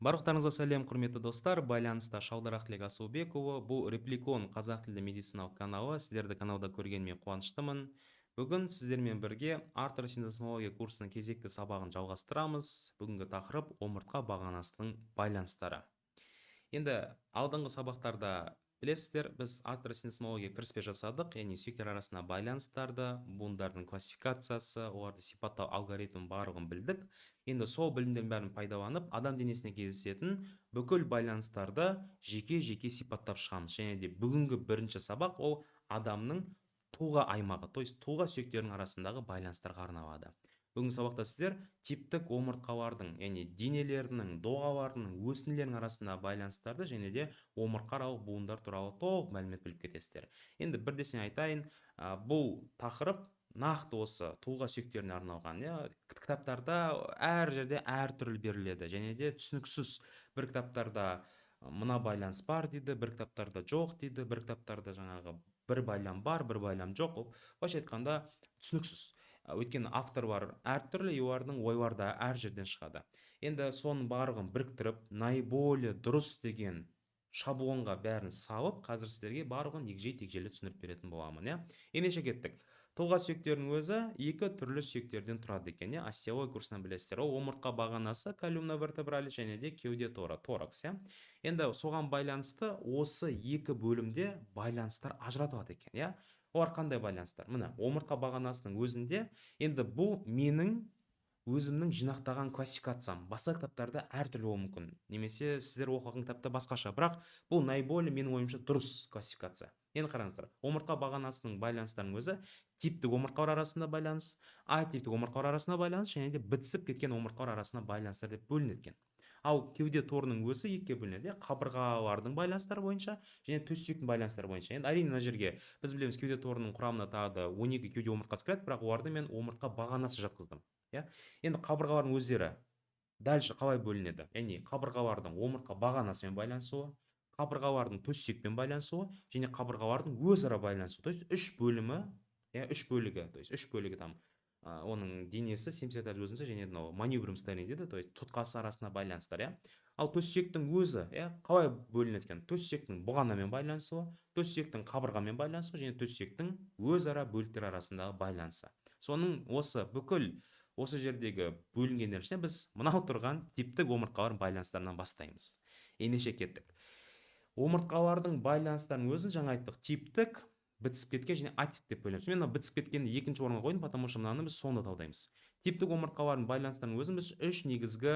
Барлықтарыңызға сәлем, құрметті достар. Байланыста Шалдарақ Тілек Асылбекұлы. Бұл Репликон қазақ тілді медициналық каналы. Сіздерді каналда көргеніме қуаныштымын. Бүгін сіздермен бірге артр синтезмология курсының кезекті сабағын жалғастырамыз. Бүгінгі тақырып омыртқа бағанасының байланыстары. Енді алдыңғы сабақтарда білесіздер, біз артросинесмология кіріспе жасадық, яғни сүйектер арасында байланыстарды, буындардың классификациясы, оларды сипаттау алгоритмін барлығын білдік. Енді сол білімдердің бәрін пайдаланып, адам денесіне кездесетін бүкіл байланыстарды жеке-жеке сипаттап шығамыз. Және де бүгінгі бірінші сабақ ол адамның тұлға аймағы, то есть тұлға сүйектерінің арасындағы байланыстарға арналады. Бүгінгі сабақта сіздер типтік омыртқалардың, яғни денелерінің, доғаларының, өсінділерінің арасында байланыстарды және де омыртқааралық буындар туралы толық мәлімет біліп кетесіздер. Енді бірдесен айтайын, бұл тақырып нақты осы тұлға сүйектеріне арналған. Кітаптарда әр жерде әр түрлі беріледі және де түсініксіз. Бір кітаптарда мына байланыс бар дейді, бір кітаптарда жоқ дейді, бір кітаптарда жаңағы бір байлам бар, бір байлам жоқ. Былайша айтқанда түсініксіз. Өйткені авторлар әртүрлі, олардың ойлары да әр жерден шығады. Енді соның барлығын біріктіріп, наиболее дұрыс деген шаблонға бәрін салып, қазір сіздерге барлығын егжей-тегжейлі түсіндіріп беретін боламын, ендеше кеттік. Тұлға сүйектерінің өзі екі түрлі сүйектерден тұрады екен, остеология курсынан білесіздер. Ол омыртқа бағанасы, колумна вертебрали және де кеуде торакс. Енді соған байланысты осы екі бөлімде байланыстар ажыратылады екен, Олар қандай байланыстар? Міне, омыртқа бағанасының өзінде, енді бұл менің өзімнің жинақтаған классификациям. Басқа кітаптарда әртүрлі болуы мүмкін. Немесе сіздер оқыған кітапта басқаша. Бірақ бұл наиболее менің ойымша дұрыс классификация. Енді қараңыздар, омыртқа бағанасының байланыстарының өзі типтік омыртқалар арасында байланыс, атиптік омыртқалар арасында байланыс және де бітісіп кеткен омыртқалар арасында байланыстар деп бөлінеді екен. Ал кеуде торының өзі екіге бөлінеді, қабырғалардың байланыстары бойынша және төс сүйектің байланыстары бойынша. Енді әрине мына жерге біз білеміз, кеуде торының құрамына тағы да 12 кеуде омыртқасы кіреді, бірақ оларды мен омыртқа бағанасы жатқыздым. Енді қабырғалардың өздері дальше қалай бөлінеді? Яғни қабырғалардың омыртқа бағанасымен байланысуы, қабырғалардың төс сүйекпен байланысуы және қабырғалардың өзара байланысуы. То есть үш бөлімі, үш бөлігі там оның денесі 70 өзінсі және мынау маневрум стәрін дейді, то есть тұтқасы арасында байланыстар. Ал төс сүйектің өзі қалай бөлінеді екен? Төс сүйектің бұғанамен байланысуы, төс сүйектің қабырғамен байланысуы және төс сүйектің өзара бөліктер арасындағы байланысы. Соның бүкіл осы жердегі бөлінгендер ішінде біз мынау тұрған типтік омыртқалардың байланыстарынан бастаймыз. Ендеше кеттік. Омыртқалардың байланыстарының өзін жаңа айттық, типтік, бітісіп кеткен және атиптік деп бөлеміз. Мен бітісіп кеткенді екінші орынға қойдым, потому что мынаны біз сонда талдаймыз. Типтік омыртқалардың байланыстарының өзін біз үш негізгі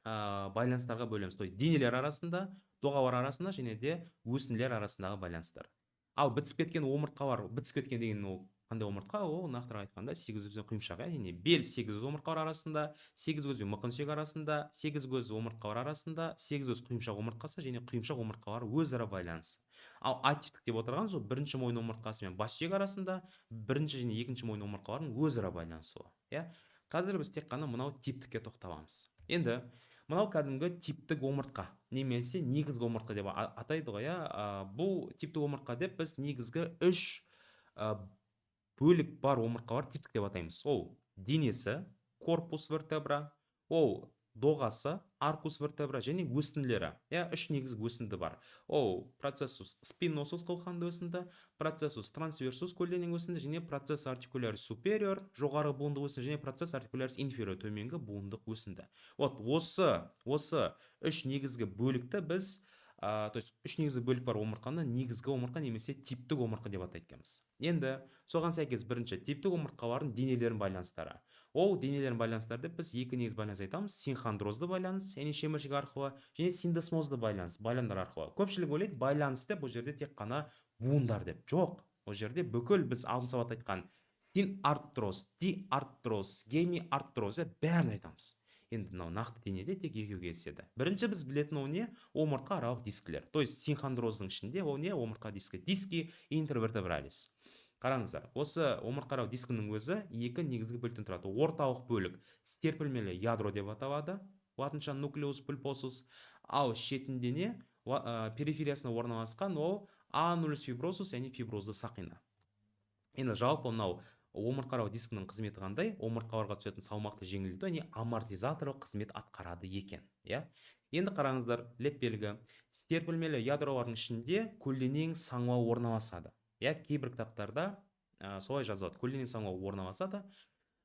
байланыстарға бөлеміз. То есть денелер арасында, доғалар арасында және де өсінділер арасындағы байланыстар. Ал бітісіп кеткен омыртқалар, бітісіп кеткен деген ол қандай омыртқа? Ол нақтырақ айтқанда 8 көз құйымшақ, яғни бел 8 көз омыртқалар арасында, 8 көз бен мықын сүйек арасында, 8 көз омыртқалар арасында, 8 көз құйымшақ омыртқасы және құйымшақ омыртқалары өзара байланыс. Ал атиптік деп отырғанымыз ол бірінші мойын омыртқасы мен бас сүйек арасында бірінші және екінші мойын омыртқаларының өзара байланысуы. Қазір біз тек қана мынау типтікке тоқталамыз. Енді мынау кәдімгі типтік омыртқа немесе негізгі омыртқа деп атайды ғой. Бұл типтік омыртқа деп біз негізгі үш бөлік бар омыртқалар типтік деп атаймыз. Ол денесі, корпус вертебра, ол доғасы, аркус вертебра және өсінділері. Үш негізгі өсінді бар. Ол процессус спиносус қылқанды өсінді, процессус трансверсус көлденең өсінді және процесс артикулярис супериор жоғары буындық өсінді және процесс артикулярис инфериор төменгі буындық өсінді. Осы үш негізгі бөлікті біз то есть үш негізгі бөлік бар омыртқаны негізгі омыртқа немесе типтік омыртқа деп атайтынбыз. Енді соған сәйкес бірінші типтік омыртқалардың денелерінің байланыстары. Ол денелерінің байланыстары деп біз екі негізгі байланыс айтамыз: синхондрозды байланыс, яғни шеміршек арқылы, және синдесмозды байланыс, байландар арқылы. Көпшілік ойлайды, байланыс деп бұл жерде тек қана буындар деп. Жоқ, ол жерде бүкіл біз алдын сабатта айтқан синартроз, диартроз, гемиартроз бәрін айтамыз. Енді мынау нақты денеде тек екеуі кездеседі. Бірінші біз білетін ол не? Омыртқа аралық дискілер. То есть синхондроздың ішінде ол не? Омыртқа диски. Диски интервертебралис. Қараңыздар, осы омыртқа аралық дискінің өзі екі негізгі бөліктен тұрады. Орталық бөлік серпілмелі ядро деп аталады, латынша нуклеус пульпосус. Ал шетінде не? Перифериясына орналасқан ол анулюс фибросус, яғни фиброзды сақина. Енді жалпы мынау омыртқа аралық дискінің қызметі қандай? Омыртқаларға түсетін салмақты жеңілдету, яғни амортизаторлық қызмет атқарады екен. Енді қараңыздар, леп белгі. Серпілмелі ядролардың ішінде көлденең саңылау орналасады. Кейбір кітаптарда солай жазылады. Көлденең саңылау орналасады.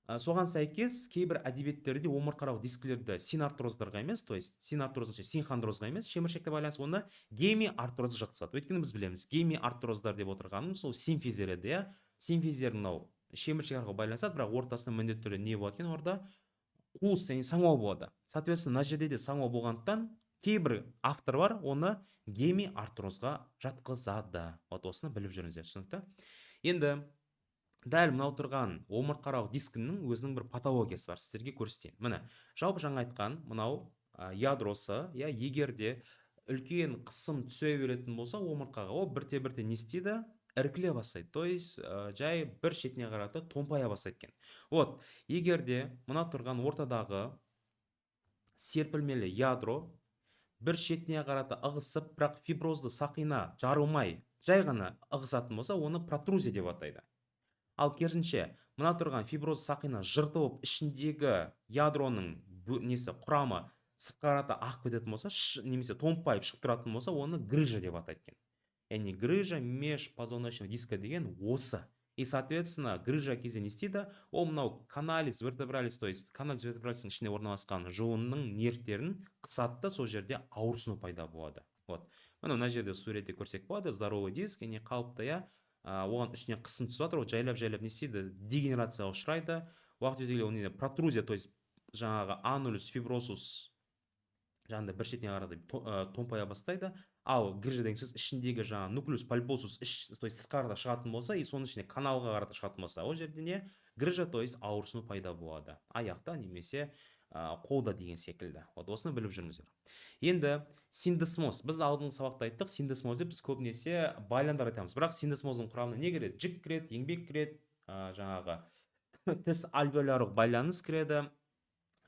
Соған сәйкес кейбір әдебиеттерде омыртқалық дискілерді синартроздарға емес, то есть синхондрозға емес, шеміршекке байланысты оны геми артроз жатқызады. Өйткені біз білеміз, геми артроздар деп отырғанымыз сол симфизер еді, симфизер мынау шеміршек арқылы байланысады, бірақ ортасында міндетті түрде не болады екен, орда қуыс және саңылау болады. Соответственно, мына жерде де саңылау болғандықтан кейбір автор бар, оны геми артрозға жатқызады. Осыны біліп жүріңіздер, түсінікті? Енді дәл мынау тұрған омыртқалық дискінің өзінің бір патологиясы бар, сіздерге көрсетейін. Міне, жалпы жаңа айтқан мынау ядросы, егерде үлкен қысым түсе беретін болса омыртқаға, ол бірте-бірте не істейді? Іркіле бастайды, то есть жай бір шетіне қарата томпая бастайды екен. Егерде мына тұрған ортадағы серпілмелі ядро бір шетіне қарата ығысып, бірақ фиброзды сақина жарылмай, жай ғана ығысатын болса, оны протрузия деп атайды. Ал керісінше, мына тұрған фиброз сақина жыртылып, ішіндегі ядроның құрамы сыртқа қарата ағып кететін болса, немесе томпайып шығып тұратын болса, оны грыжа деп атайды екен. Яғни грыжа межпозвоночного диска деген осы. И соответственно, грыжа кезде не істейді? Ол мынау каналис вертебралис, то есть каналис вертебралистің ішінде орналасқан жұлынның нервтерін қысатты, сол жерде ауырсыну пайда болады. Мына жерде суретте көрсек болады, здоровый диск, яғни қалыпты, оған үстіне қысым түсіп жатыр, ол жайлап не істейді? Дегенерацияға ұшырайды. Уақыт өте келе оны протрузия, то есть жаңағы анулюс фибросус жаңағыдай бір шетіне қарата томпая бастайды. Ал грыжа деген сөз ішіндегі жаңа нуклеус пальпосус то есть сыртқа қарата шығатын болса, и соның ішіне каналға қарата шығатын болса, ол жерде не? Грыжа, то есть ауырсыну пайда болады. Аяқта немесе қолда деген секілді. Осыны біліп жүріңіздер. Енді синдесмоз. Біз алдыңғы сабақта айттық, синдесмоз деп біз көбінесе байландар айтамыз. Бірақ синдесмоздың құрамына не кіреді? Жік кіреді, еңбек кіреді, жаңағы тіс альвеолярлық байланыс кіреді,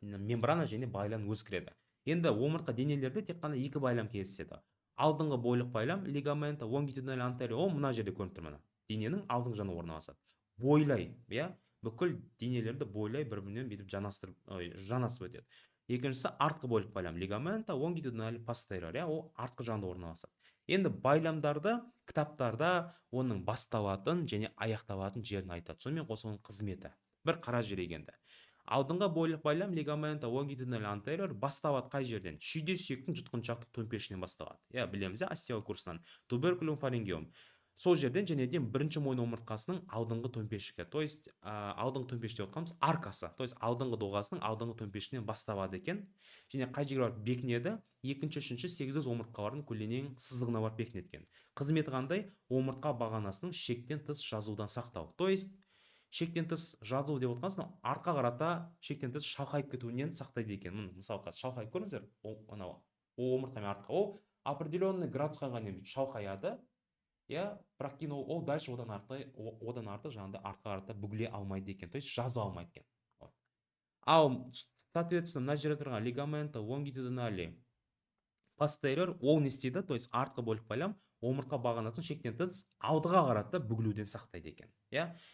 мембрана және байлан өз кіреді. Енді омыртқа денелерде тек қана екі байлам кездеседі. Алдыңғы бойлық байлам, лигамента, лонгитюдинальный антериор, ол мына жерде көрініп тұр, мына. Дененің алдыңғы жағында орналасады. Бойлай, бүкіл денелерді бойлай бір-бірінен бүйтіп жанасып өтеді. Екіншісі артқы бойлық байлам, лигамента, лонгитюдинальный постериор, ол артқы жағында орналасады. Енді байламдарды кітаптарда оның басталатын және аяқталатын жерін айтады. Сонымен қоса оның қызметі. Бір қара жерегенді. Алдыңғы бойлық байлам лигамента лонгитюдинальный антериор басталады қай жерден? Шүйде сүйектің жұтқыншақты төмпешінен басталады. Білеміз, остеол курсынан. Туберкулум фарингеум. Сол жерден жәнеден бірінші мойын омыртқасының алдыңғы төмпешігі, то есть алдыңғы төмпеш деп отқанымыз аркасы, то есть алдыңғы доғасының алдыңғы төмпешінен басталады екен. Және қай жерге барып бекінеді? Екінші, үшінші, сегізіз омыртқалардың көлденең сызығына барып бекінеді екен. Қызметі қандай? Омыртқа бағанасының шектен тыс жазудан сақтау. То есть шектен тыс жазу деп отқансың, арқа қарата шектен тыс шалқайып кетуінен сақтайды екен. Мысалы, шалқайып көріңіздер, омыртқа мен артқа, ол определенный градусқа ғана шалқаяды. Бірақ кейін ол дальше одан артық жаңағыдай артқа қарата бүгіле алмайды екен, то есть жаза алмайды екен. Ал соответственно мына жерде тұрған лигамента лонгитюдинальный постериор, ол не істейді? То есть артқы бойлық байлам омыртқа бағанасын шектен тыс алдыға қарата бүгілуден сақтайды екен.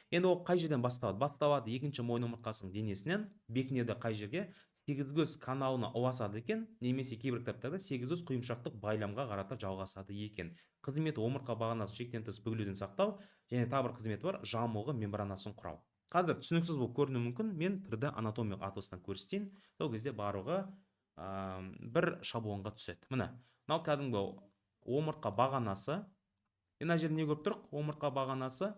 Енді ол қай жерден басталады? Басталады екінші мойын омыртқасының денесінен, бекінеді қай жерге? Сегізгөз каналына ұласады екен, немесе кейбір кітаптарда сегізгөз құйымшақтық байламға қарата жалғасады екен. Қызметі омыртқа бағанасын шектен тыс бүгілуден сақтау, және тағы бір қызметі бар, жамылғы мембранасын құрау. Қазір түсініксіз болып көрінуі мүмкін, мен 3D анатомиялық атластан көрсетейін, сол кезде барлығы бір шаблонға түседі. Міне, мынау кәдімгі омыртқа бағанасы. Мына жерде не көріп тұрық? Омыртқа бағанасы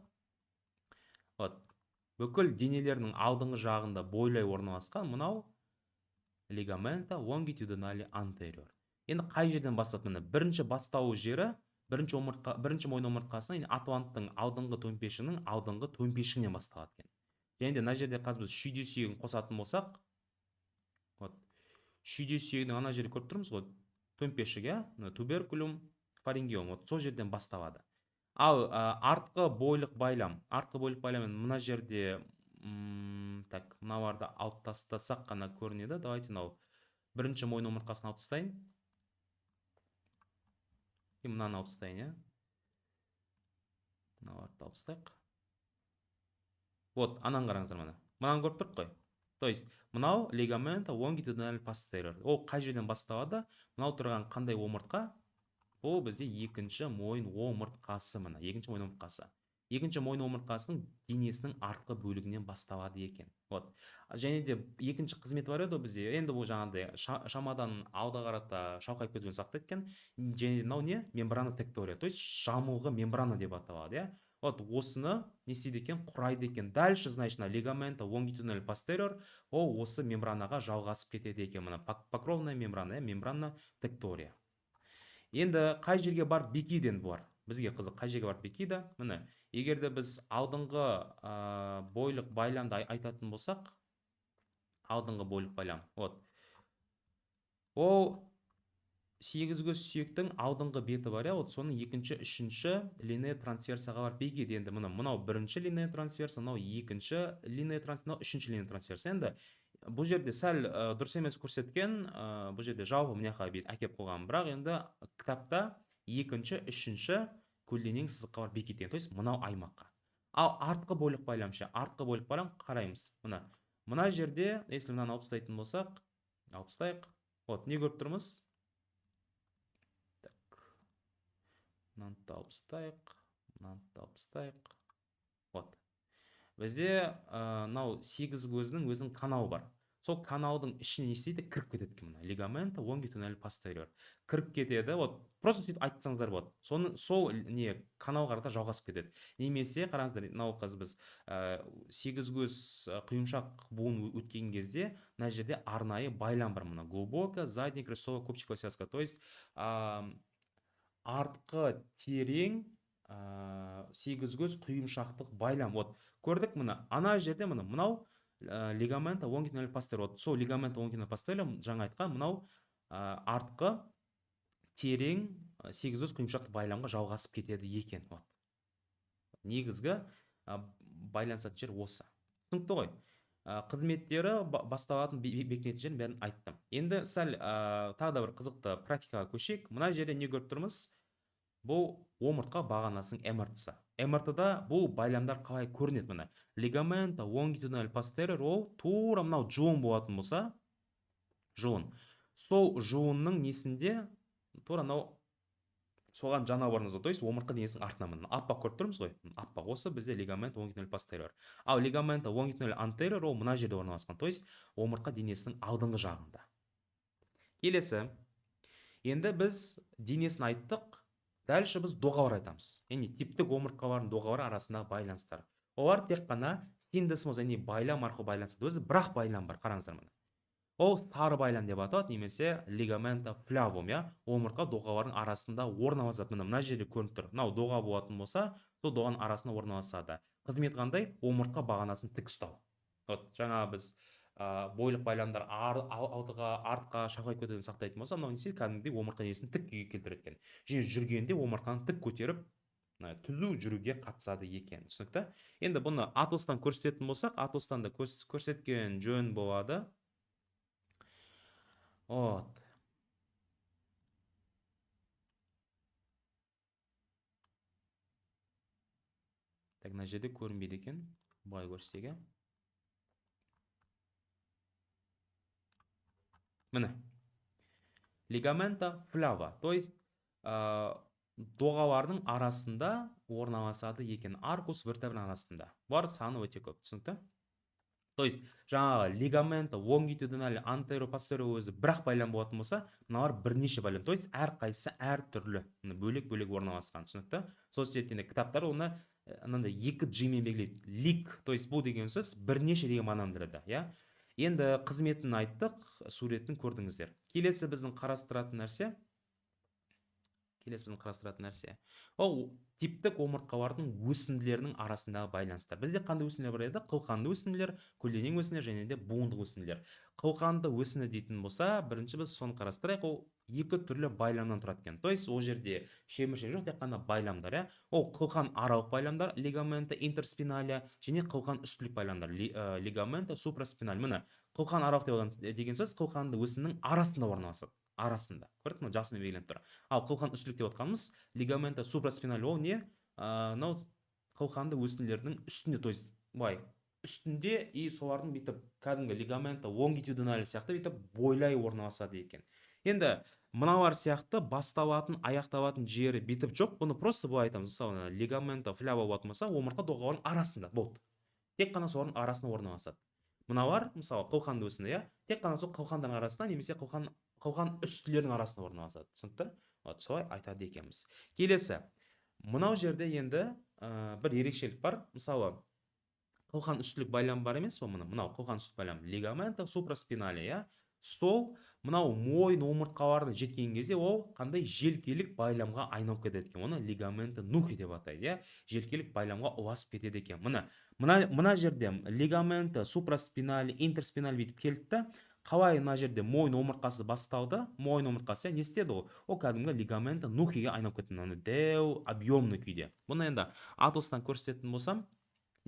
бүкіл денелерінің алдыңғы жағында бойлай орналасқан мынау лигамента лонгитюдинальный антериор. Енді қай жерден бастады? Міне, бірінші бастауы жері бірінші мойын омыртқасының, атланттың алдыңғы төмпешінің алдыңғы төмпешінен басталады екен. Және де мына жерде қазір біз шүйде сүйегін қосатын болсақ, шүйде сүйегінің ана жерде көріп тұрмыз ғой, төмпешік, туберкулум фарингеум, сол жерден басталады. Ал артқы бойлық байлам мына жерде мыналарды алып тастасақ қана көрінеді. Давайте мынау бірінші мойын омыртқасын алып тастайын. Мынаны алып тастайын, мыналарды алып тастайық. Ананы қараңыздар, мына. Мынаны көріп тұрық қой. То есть мынау лигамента longitudinal posterior. Ол қай жерден басталады? Мынау тұрған қандай омыртқа? Ол бізде екінші мойын омыртқасы, мына екінші мойын омыртқасы. Екінші мойын омыртқасының денесінің артқы бөлігінен басталады екен. Вот. Және де екінші қызметі бар еді бізде. Енді бұл жаңағыдай шамадан алға қарата шалқайып кетуден сақтайды екен. Және де мынау не? Мембрана тектория. То есть жамылғы мембрана деп аталады, иә. Вот осыны не істейді екен? Құрайды екен. Дальше, значит, лигамента longitudinal posterior, ол осы мембранаға жалғасып кетеді екен. Мына покровная мембрана, мембрана тектория. Енді қай жерге барып бекиді бұлар? Бізге қызық, қай жерге барып бекиді? Міне, егерде біз алдыңғы бойлық байламды айтатын болсақ, алдыңғы бойлық байлам, вот. Ол 8 көз сүйектің алдыңғы беті бар, вот соның екінші, үшінші линейный трансверсияға барып бекиді. Енді мынау бірінші линейный трансверсия, мынау екінші линейный трансверсия, мынау үшінші линейный трансверсия. Енді бұл жерде сәл дұрыс емес көрсеткен, бұл жерде жалпы мыняқа әкеп қойған, бірақ енді кітапта екінші, үшінші көлденең сызыққа барып бекіткен, то есть мынау аймаққа. Ал артқы бойлық байламшы, артқы бойлық байлам қараймыз. Мына жерде, если мынаны алып тастайтын болсақ, алып тастайық. Вот, не көріп тұрмыз? Так. Мынаны алып тастайық. Вот. Бізде мынау 8 көзінің өзінің каналы бар. Сол каналдың ішіне не істейді? Кіріп кетеді екен, лигамента longitudinal posterior. Кіріп кетеді, вот, просто сөйтіп айтсаңыздар болады. Сол не каналға қарата жалғасып кетеді. Немесе қараңыздар, мынау қазір біз 8 көз құйымшақ буын өткен кезде, мына жерде арнайы байлам бар, мына глубокая задняя крестцовая копчиковая связка. То есть артқы терең 8 көз құйымшақтық байлам. Вот, көрдік, мына ана жерде мынау лигамента longitudinal posterior. Вот, сол лигамента longitudinal posterior жаңа айтқан мынау артқы терең 8 көз құйымшақты байламға жалғасып кетеді екен. Вот. Негізгі байланысатын жер осы. Түсінікті ғой. Қызметтері басталатын бекінетін жерін бәрін айттым. Енді сәл тағы да бір қызықты практикаға көшейік. Мына жерде не көріп тұрмыз? Бұл омыртқа бағанасының МРТ-сы. МРТ-да бұл байламдар қалай көрінеді? Міне лигамента longitudinal posterior, ол тура мынау жұлын болатын болса, жұлын. Сол жұлынның несінде тура мынау соған жана барыңыз. То есть омыртқа денесінің артына міне аппақ көріп тұрмыз ғой? Аппақ, осы бізде лигамента longitudinal posterior. Ал лигамента longitudinal anterior, ол мына жерде орналасқан. То есть омыртқа денесінің алдыңғы жағында. Келесі. Енді біз денесін айттық. Дальше біз доғалар айтамыз. Яғни типтік омыртқалардың доғалары арасындағы байланыстар. Олар тек қана синдесмоз, яғни байлам арқылы байланысады. Өзі бірақ байлам бар, қараңыздар міне. Ол сары байлам деп аталады, немесе лигамента флявум, я, омыртқа доғалардың арасында орналасады. Мына жерде көрініп тұр. Мынау доға болатын болса, сол доғаның арасында орналасады. Қызмет қандай? Омыртқа бағанасын тік ұстау. Вот, жаңа біз бойлық байламдар алдыға, артқа шалқайып кетуден сақтайтын болса, мынау не істейді? Кәдімгідей омыртқа денесін тік күйге келтіреді екен. Және жүргенде омыртқаны тік көтеріп, түзу жүруге қатысады екен. Түсінікті? Енді бұны атластан көрсететін болсақ, атластан да көрсеткен жөн болады. Вот. Так, мына жерде көрінбейді екен. Былай көрсетеге. Міне. Лигамента флява, то есть доғалардың арасында орналасады екен. Аркус вертебраның арасында. Бар саны өте көп, түсінікті? То есть жаңағы лигамента longitudinal anterior posterior өзі бірақ байлам болатын болса, мыналар бірнеше байлам. То есть әр қайсысы әр түрлі, бөлек-бөлек орналасқан, түсінікті? Сол себептен кітаптар оны мынандай 2G мен белгілейді. Лик, то есть бұл деген сөз бірнеше деген мағынаны білдіреді, иә? Енді қызметін айттық, суретін көрдіңіздер. Келесі біздің қарастыратын нәрсе. Ол типтік омыртқалардың өсінділерінің арасындағы байланыстар. Бізде қандай өсінділер бар еді? Қылқанды өсінділер, көлденең өсінділер және де буындық өсінділер. Қылқанды өсінді дейтін болса, бірінші біз соны қарастырайық. Ол екі түрлі байламнан тұрады екен. То есть ол жерде шеміршек жоқ, тек қана байламдар, ол қылқан аралық байламдар, лигамента интерспиналия, және қылқан үстілік байламдар, лигамента супраспиналь. Міне, қылқан аралық деген сөз қылқанды өсіннің арасында орналасады. Арасында. Көрдік, мына жасымен белгіленіп тұр. Ал қылқан үстілік деп отқанымыз, лигамента супраспиналь, ол не? Қылқанды өсінділердің үстінде, то есть бай үстінде и солардың бүйтіп кәдімгі лигаменті лонгитюдинал сияқты бүйтіп бойлай орналасады екен. Енді мыналар сияқты басталатын аяқталатын жері бүйтіп жоқ, бұны просто былай айтамыз. Мысалы лигаменті флява болатын болса, омыртқа доғалардың арасында болды, тек қана солардың арасында орналасады. Мыналар мысалы қылқанды өсінде, иә, тек қана сол қылқандардың арасында немесе қылқан үстілердің арасында орналасады. Түсінікті? Солай айтады екенбіз. Келесі, мынау жерде енді бір ерекшелік бар. Мысалы қылқан үстілік байлам бар емес пе? Мынау қылқан үстілік байлам лигаменті супраспинали, иә. Сол мынау мойын омыртқаларына жеткен кезде ол қандай желкелік байламға айналып кетеді екен. Оны лигаменті нухи деп атайды, иә. Желкелік байламға ұласып кетеді екен. Мына жерде лигаменті супраспинали, интерспинали бүйтіп келді. Қалай мына жерде мойын омыртқасы басталды, мойын омыртқасы не істеді ол? Ол кәдімгі лигаменті нухиге айналып кетті. Дәу объемный күйде. Бұны енді атластан көрсететін болсам,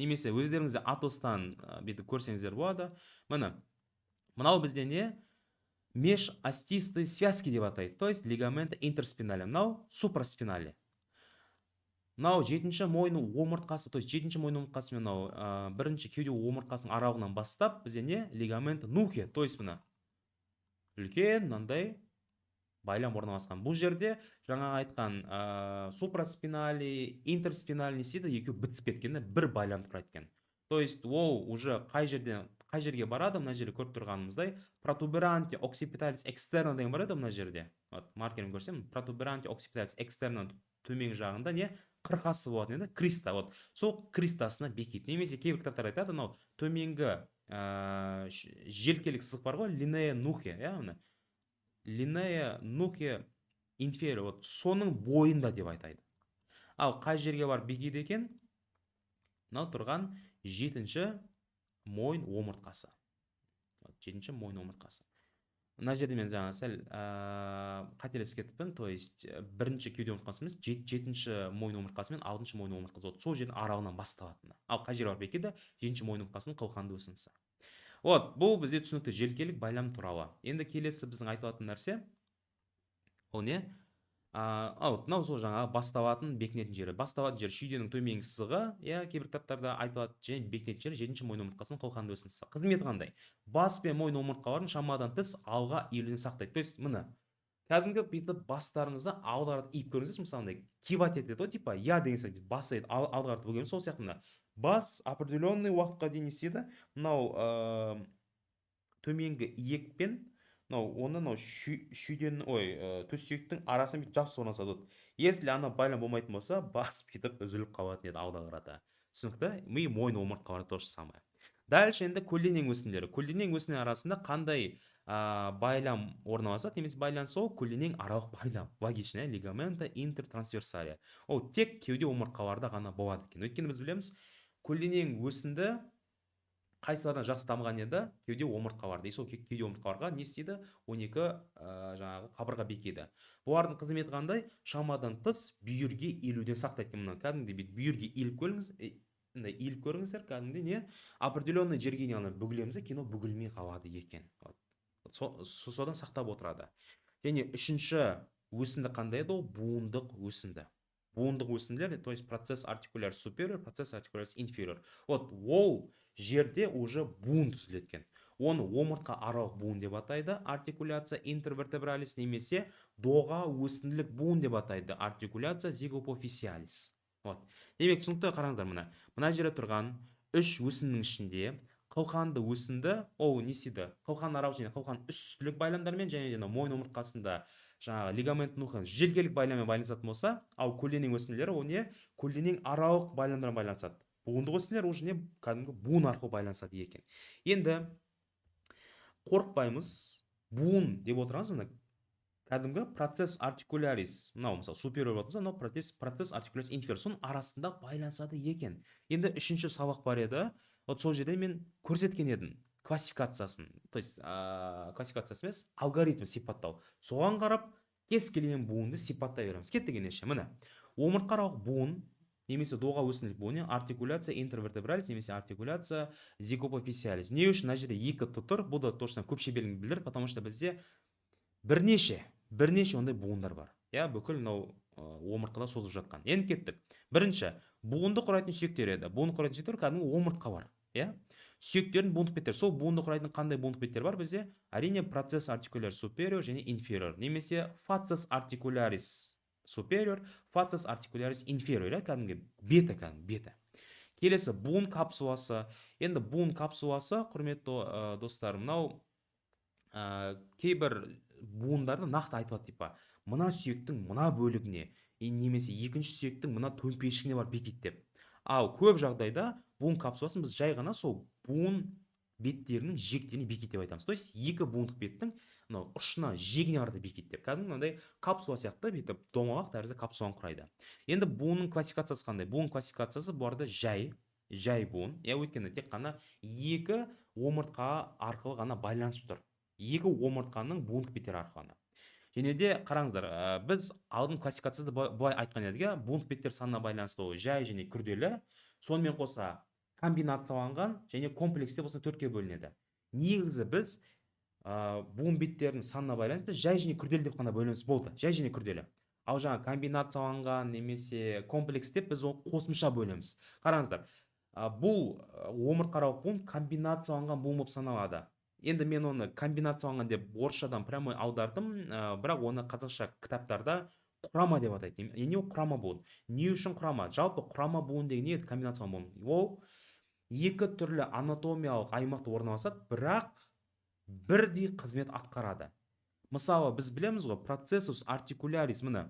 немесе өздеріңізде атластан бүйтіп көрсеңіздер болады. Мынау бізде не? Межостистые связки деп атайды. То есть лигаменты интерспинали. Мынау супраспинали. Мынау жетінші мойын омыртқасы, то есть жетінші мойын омыртқасы мен бірінші кеуде омыртқасының аралығынан бастап бізде не? Лигаменты нухи. То есть үлкен мынандай байлам орналасқан. Бұл жерде жаңа айтқан супраспинали, интерспинали неседі, екеуі бітісіп кеткенде бір байлам тұрады екен. То есть ол уже қай жерге барады? Мына жерде көріп тұрғанымыздай протуберанте оксипиталис экстерна деген бар еді мына жерде. Маркерін көрсем, протуберанте оксипиталис экстерна төмен жағында не? Қырқасы болады, енді криста. Сол кристасына бекиді. Немесе кейбір кітаптар айтады, мынау төменгі желкелік сызық бар ғой, линея нухи, иә, линея нухи инфериор, соның бойында деп айтайды. Ал қай жерге бар бекиді екен? Мынау тұрған жетінші мойын омыртқасы. Жетінші мойын омыртқасы. Мына жерде мен жаңа сәл қателесіп кетіппін. То есть бірінші кеуде омыртқасы емес, жетінші мойын омыртқасы мен алтыншы мойын омыртқасы. Сол жердің аралығынан басталатыны. Ал қай жер бар бекиді? Жетінші мойын омыртқасының қылқанды өсіндісі. Бұл бізде түсінікті желкелік байлам туралы. Енді келесі біздің айтылатын нәрсе ол не? Мынау сол жаңағы басталатын бекінетін жері. Басталатын жер шүйденің төменгі сызығы, иә, кейбір кітаптарда айтылады, және бекінетін жері жетінші мойын омыртқасының қылқанды өсіндісі. Қызметі қандай? Бас пен мойын омыртқаларын шамадан тыс алға иілуден сақтайды. То есть кәдімгі бүйтіп бастарыңызды алға қаратып иіп көріңіздерші, мысалы кивать етеді ғой, типа я деген сияқты бас алға қаратып бөгеміз. Сол сияқты бас определенный уақытқа дейін істейді. Мынау төменгі иекпен оны шүйден төссүйектің арасын бүйтіп жапсып орналасады. Если ана байлам болмайтын болса, бас бүйтіп үзіліп қалатын еді алға қарата. Түсінікті? Мойын омыртқалары то же самое. Дальше енді көлденең өсінділері. Көлденең өсінділер арасында қандай байлам орналасады? Немесе байланыс ол көлденең аралық байлам. Логично, лигамента интертрансверсалия. Ол тек кеуде омыртқаларда ғана болады екен. Өйткені біз білеміз, көлденең өсінді қайсылардан жақсы дамыған еді? Кеуде омыртқаларда. Сол кеуде омыртқаларға не істейді? 12 жаңағы қабырға бекиді. Бұлардың қызметі қандай? Шамадан тыс бүйірге иілуден сақтайды екен. Кәдімгідей бүйірге иіліп көріңіздер, кәдімгідей не? Определенный жерге бүгілеміз, кино бүгілмей қалады екен. Содан сақтап отырады. Және үшінші өсінді қандай еді? Ол буындық өсінді. Буындық өсінділер, то есть процесс артикуляр superior, процесс артикуляр inferior. Ол жерде уже буын түзілеткен. Оны омыртқа аралық буын деп атайды, артикуляция интервертебралис, немесе доға өсінділік буын деп атайды, артикуляция зигопофисиалис. Демек түсінікті, қараңыздар, мына жерде тұрған үш өсіннің ішінде қылқанды өсінді, ол не істейді? Қылқан аралық және қылқан үстілік байламдармен, және мойын омыртқасында жаңағы лигамент нухи желкелік байламмен байланысатын болса, ал көлденең өсінділері ол не? Көлденең аралық байламдармен байланысады. Буындық өсінділер уже не? Кәдімгі буын арқылы байланысады екен. Енді қорықпаймыз, буын деп отырғаныз, кәдімгі процесс артикулярис, мынау мысалы superior болатын болса, процесс артикулярис inferior, соның арасында байланысады екен. Енді үшінші сабақ бар еді, сол жерде мен көрсеткен едім классификациясын, то есть классификациясы емес, алгоритм сипаттау. Соған қарап кез келген буынды сипаттай береміз. Кеттігенше, омыртқаралық буын немесе доға өсінділік буын, артикуляция интервертебралис немесе артикуляция зигопофисиалис. Не үшін мына жерде екі тұтыр? Бұл да точно көпше белгіні білдіреді, потому что бізде бірнеше ондай буындар бар. Бүкіл омыртқада созылып жатқан. Енді кеттік. Бірінші, буынды құрайтын сүйектер еді. Буынды құрайтын сүйектер кәдімгі омыртқа бар. иә. Сүйектердің буындық беттері. Сол буынды құрайтын қандай буындық беттер бар бізде? Әрине процесс артикуляр superior және inferior, немесе facies articularis superior, facies articularis inferior, кәдімгі беті, беті. Келесі буын капсуласы. Енді буын капсуласы, құрметті достар, мынау кейбір буындарды нақты айтып деп па, мына сүйектің мына бөлігіне, немесе екінші сүйектің мына төмпешігіне барып бекиді деп. Ал көп жағдайда буын капсуласын біз жай ғана сол буын беттерінің жиектеріне бекиді деп айтамыз. То есть екі буындық беттің мынау ұшына, жиегіне қарата бекиді деп. Кәдімгі мынандай капсула сияқты бүйтіп домалақ тәрізді капсуланы құрайды. Енді буынның классификациясы қандай? Буын классификациясы бұл арада жай буын. Өйткені тек қана екі омыртқа арқылы ғана байланысып тұр. Екі омыртқаның буындық беттері арқылы. Және де қараңыздар, біз алдын классификацияда былай айтқан едік, буындық беттер санына байланысты жай және күрделі, сонымен қоса комбинацияланған және комплексте болса төртке бөлінеді. Негізі біз буын беттерінің санына байланысты жай және күрделі деп қана бөлеміз, болды, жай және күрделі. Ал жаңа комбинацияланған немесе комплекс деп біз оны қосымша бөлеміз. Қараңыздар, бұл омыртқаралық буын комбинацияланған буын болып саналады. Енді мен оны комбинацияланған деп орысшадан прямой аудардым, бірақ оны қазақша кітаптарда құрама деп атайды. Не құрама буын? Не үшін құрама? Жалпы құрама буын деген не еді? Комбинацияланған буын. Ол екі түрлі анатомиялық аймақта орналасады, бірақ бірдей қызмет атқарады. Мысалы, біз білеміз ғой, процессус артикулярис міне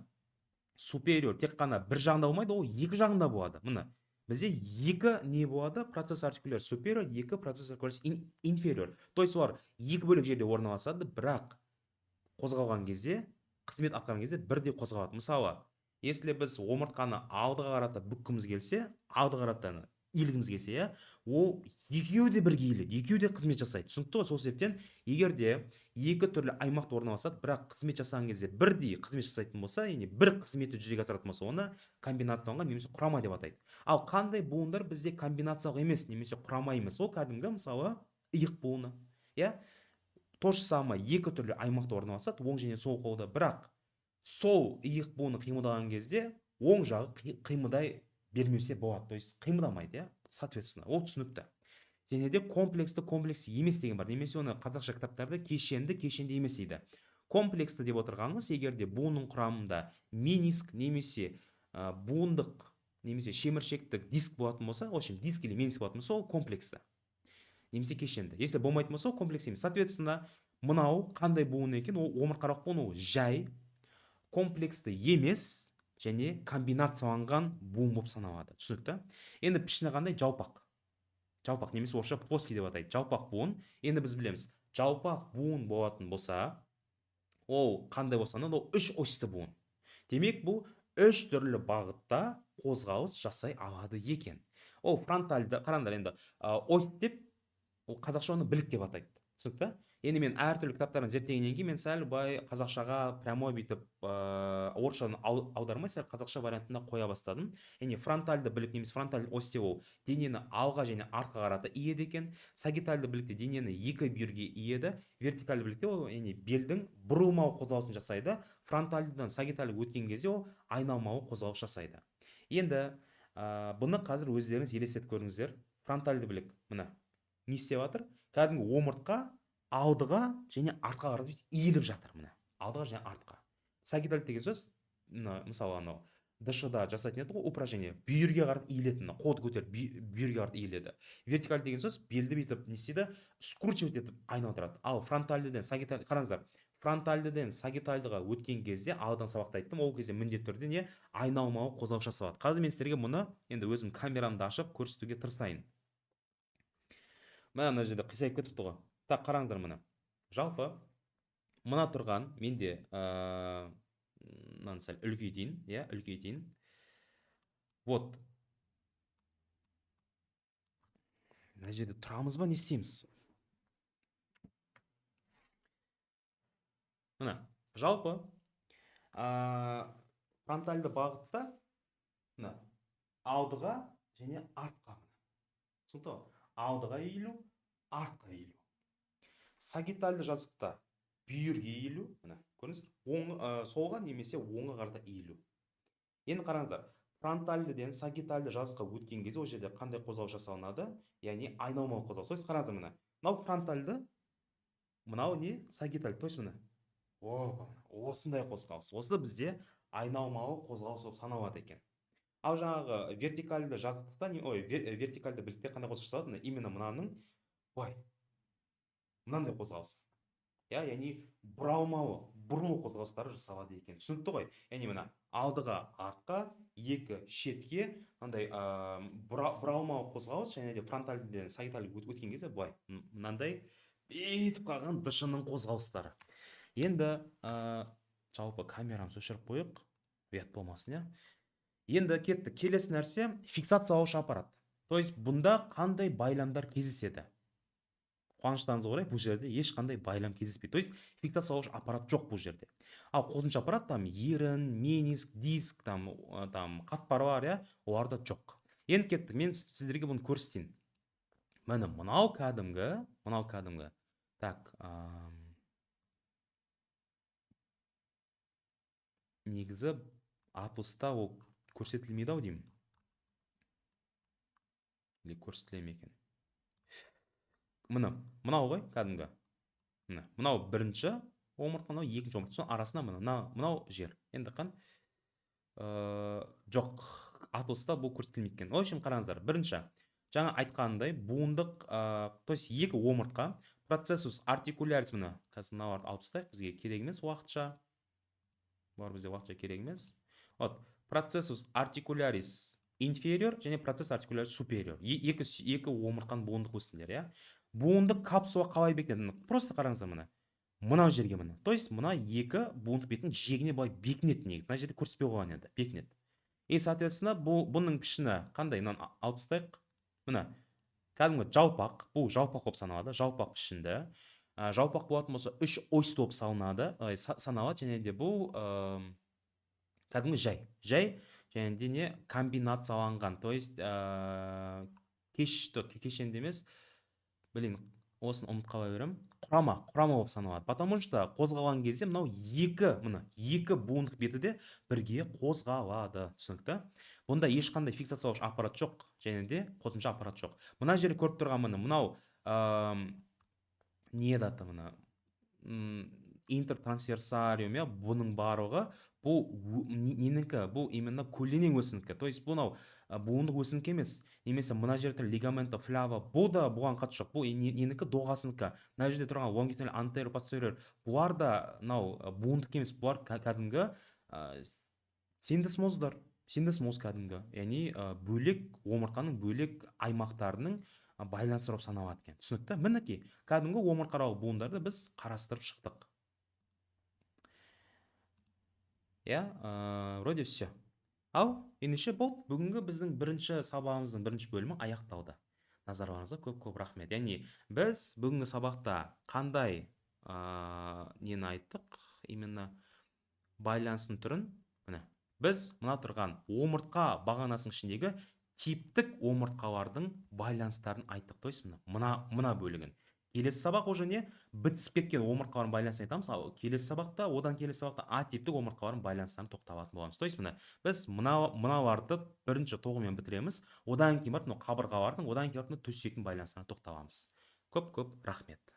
superior тек қана бір жағында болмайды, ол екі жағында болады. Міне бізде екі не болады? Процесс артикуляр superior, екі процесс артикуляр inferior. То есть олар екі бөлек жерде орналасады, бірақ қозғалған кезде, қызмет атқарған кезде бірдей қозғалады. Мысалы, если біз омыртқаны алдыға қарата бүккіміз келсе, алдыға қарата иілгіміз келсе, ол екеуі де бірге иіледі, екеуі де қызмет жасайды. Түсінікті ғой? Сол себептен, егер де екі түрлі аймақта орналасады, бірақ қызмет жасаған кезде бірдей қызмет жасайтын болса, яғни бір қызметті жүзеге асыратын болса, оны комбинацияланған немесе құрама деп атайды. Ал қандай буындар бізде комбинациялық емес немесе құрама емес? Ол кәдімгі, мысалы, иық буыны. То же самое, екі түрлі аймақта орналасады, оң және сол қолда, бірақ сол иық буыны қимылдаған кезде оң жағы қимылдай бермесе болады, то есть қимылдамайды, соответственно, ол түсінікті. Және де комплексті емес деген бар, немесе оны қазақша кітаптарда кешенді емес дейді. Комплексті деп отырғанымыз, егер де буынның құрамында мениск немесе буындық немесе шеміршектік диск болатын болса, в общем, диск или мениск болатын болса, ол комплексті немесе кешенді. Если болмайтын болса, ол комплекс емес. Соответственно, мынау қандай буын екен? Ол омыртқаралық буын, ол жай, комплексті емес және комбинацияланған буын болып саналады. Түсінікті? Енді пішіні қандай? Жалпақ немесе орысша плоский деп атайды. Жалпақ буын. Енді біз білеміз, жалпақ буын болатын болса, ол қандай болса, ол үш осьті буын. Демек, бұл үш түрлі бағытта қозғалыс жасай алады екен. Ол фронтальды, қараңдар, енді ось деп, ол қазақша оны білік деп атайды. Түсінікті? Енді мен әртүрлі кітаптарын зерттегеннен кейін мен сәл бай қазақшаға прямой бүйтіп орысшаны аудармай сәл қазақша вариантында қоя бастадым. Яғни фронтальды білік немесе фронтальды ось деп ол денені алға және артқа қарата иеді екен. Сагитальды білікте денені екі бүйірге иеді. Вертикальды білікте ол яғни белдің бұрылмау қозғалысын жасайды. Фронтальдыдан сагитальдыға өткен кезде ол айналмалы қозғалыс жасайды. Енді бұны қазір өздеріңіз елестетіп көріңіздер. Фронтальды білік міне не істеп жатыр? Кәдімгі омыртқа алдыға және артқа қарата иіліп жатыр, міне алдыға және артқа. Сагиталь деген сөз, мысалы анау ДШ-да жасайтын еді ғой, упражнение, бүйірге қарата иілетін, қолды көтеріп бүйірге қарата иіледі. Вертикаль деген сөз, белді бүйтіп не істейді, скручивать етіп айналдырады. Ал фронтальдыдан сагиталь, қараңыздар, фронтальдыдан сагитальдыға өткен кезде, алдын сабақта айттым, ол кезде міндетті түрде не айналмалы қозғалыс жасалады. Қазір мен сіздерге мұны енді өзім камерамды ашып көрсетуге тырысайын. Мына жерде қисайып кетіпті ғой. Так, қараңдар мұны. Жалпы, мұна тұрған, менде мынаны сәл үлкейтейін. Вот. Мына жерде тұрамыз ба, не істейміз? Мына, жалпы, фронтальды бағытта, мына, алдыға және артқа. Түсінікті? Алдыға иілу, артқа иілу. Сагитальды жазықта бүйірге иілу, мына, көріңіздер, солға немесе оңға қарата иілу. Енді қараңыздар, фронтальдіден сагитальды жазыққа өткен кезде ол жерде қандай қозғалыс жасалынады, яғни айналмалы қозғалыс. То есть қараңыздар мына, мынау фронтальды, мынау не сагиталь, то есть міне осындай қозғалыс, осы бізде айналмалы қозғалыс болып саналады екен. Ал жаңағы вертикальды жазықтықта вертикальды білікте қандай қозғалыс жасалады, именно мынаның мынандай қозғалыс, яғни бұрылу қозғалыстары жасалады екен. Түсінікті ғой? Яғни мына алдыға, артқа, екі шетке мынандай бұралмалы қозғалыс, және де фронтальден сагиталь өткен кезде мынандай бүйтіп қалған дышының қозғалыстары. Енді жалпы камерамызды өшіріп қойық, ұят болмасын, Енді кетті. Келесі нәрсе фиксациялаушы аппарат. То есть бұнда қандай байламдар кездеседі? Қуаныштарыңызға орай, бұл жерде ешқандай байлам кездеспейді. То есть фиксациялаушы аппарат жоқ бұл жерде. Ал қосымша аппарат там ерін, мениск, диск, там қатпар бар, оларда жоқ. Енді кетті. Мен сіздерге бұны көрсетейін. Міне мынау кәдімгі. Так, негізі атласта ол көрсетілмейді ау деймін. Или көрсетіле ме екен? Мынау ғой кәдімгі. Мынау бірінші омыртқа, мынау екінші омыртқа, соның арасында мынау жер. Енді жоқ, атласта бұл көрсетілмейді екен. В общем, қараңыздар, бірінші жаңа айтқанымдай буындық, то есть екі омыртқа, процессус артикулярис, қазір мыналарды алып тастайық, бізге керек емес уақытша. Бұлар бізге уақытша керек емес. Процессус артикулярис инфериор және процесс артикулярис супериор. Екі омыртқан буындық өсінділер, Буындық капсула қалай бекінеді? Просто қараңыздар мына. Мынау жерге мына. То есть мына екі буындық бетін жегіне былай бекінеді негізі. Мына жерде көрсетпей қойған еді, бекінеді. Соответственно, бұның пішіні қандай? Мынаны алып тастайық. Мына кәдімгі жалпақ, бұл жалпақ болып саналады, жалпақ пішінді. Жалпақ болатын болса 3 ось болып саналады, және де бұл кәдімгі жай, және де не комбинацияланған, то есть кешенді емес, осын ұмыт қала берем, құрама болып саналады. Потому что қозғалған кезде мынау екі буындық беті де бірге қозғалады. Түсінікті? Бұнда ешқандай фиксациялаушы аппарат жоқ, және де қосымша аппарат жоқ. Мына жерде көріп тұрған мынау не даты интертрансверсариум, бұның барлығы бұл именно көлденең өсінікі. То есть бұл буындық өсінікі емес. Немесе мына жерде лигамента флява, бұл да бұған қатысы жоқ. Бұл ненікі доғасыныкі. Мына жерде тұрған лонгитюдинал антериор постериор, бұлар да буындық емес, бұлар кәдімгі синдесмоздар. Синдесмоз кәдімгі. Яғни бөлек омыртқаның бөлек аймақтарының байланыстары болып саналады екен. Түсінікті? Мінекей, кәдімгі омыртқалық буындарды біз қарастырып шықтық. Вроде все. Ал, ендеше бұл бүгінгі біздің бірінші сабағымыздың бірінші бөлімі аяқталды. Назарларыңызға көп рахмет. Яғни біз бүгінгі сабақта қандай нені айттық? Именно байланыстың түрін, біз мына тұрған омыртқа бағанасының ішіндегі типтік омыртқалардың байланыстарын айттық. То есть мына бөлігін. Келесі сабақ уже не бітісіп кеткен омыртқалардың байланысын айтамыз. Ал келесі сабақта, А типтік омыртқалардың байланыстарын тоқталатын боламыз. То есть біз мыналарды бірінші тоғымен бітіреміз. Одан кейін барып қабырғалардың, одан кейін барып төсектің байланыстарына тоқталамыз. Көп рахмет.